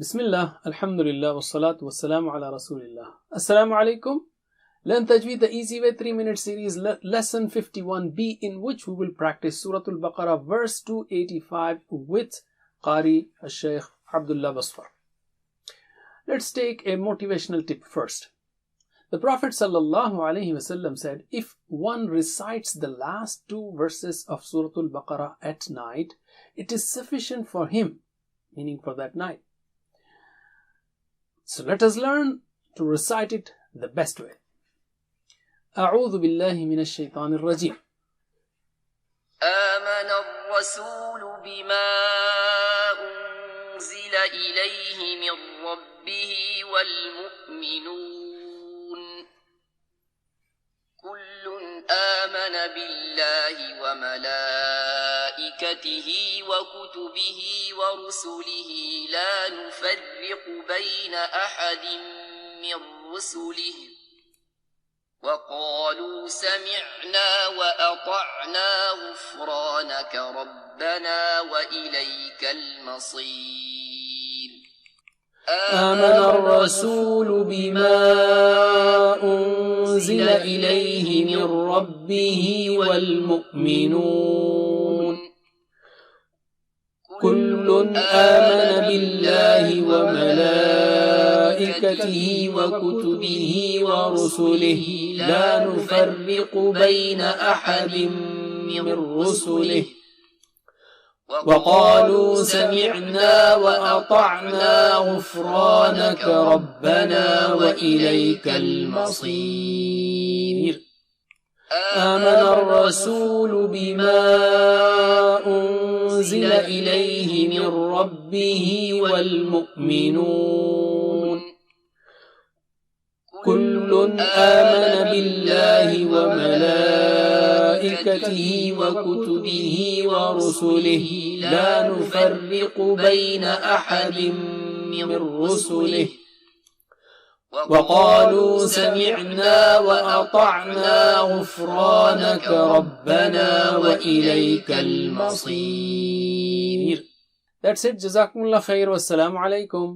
بسم الله الحمد لله والصلاة والسلام على رسول الله. Assalamu alaikum. Learn Tajweed the easy way 3-minute series lesson 51b, in which we will practice Surah Al-Baqarah verse 285 with Qari al-Shaykh Abdullah Basfar. Let's take a motivational tip first. The Prophet ﷺ said, if one recites the last two verses of Surah Al-Baqarah at night, it is sufficient for him, meaning for that night. So let us learn to recite it the best way. أعوذ بالله من الشيطان الرجيم. آمن الرسول بما أنزل إليه من ربه والمؤمنون كل آمن بالله وملائكته وكتبه ورسله لا نفرق بين أحد من رسله وقالوا سمعنا وأطعنا غفرانك ربنا وإليك المصير. آمن الرسول بما أنزل إليه من ربه والمؤمنون كل آمن بالله وملائكته وكتبه ورسله لا نفرق بين أحد من رسله وقالوا سمعنا وأطعنا غفرانك ربنا وإليك المصير. آمن الرسول بما أنزل إليه من ربه والمؤمنون كل آمن بالله وملائكته وكتبه ورسله لا نفرق بين أحد من رسله وقالوا سمعنا وأطعنا غفرانك ربنا وإليك المصير. That's it. Jazakumullah khair. Wassalamu alaikum.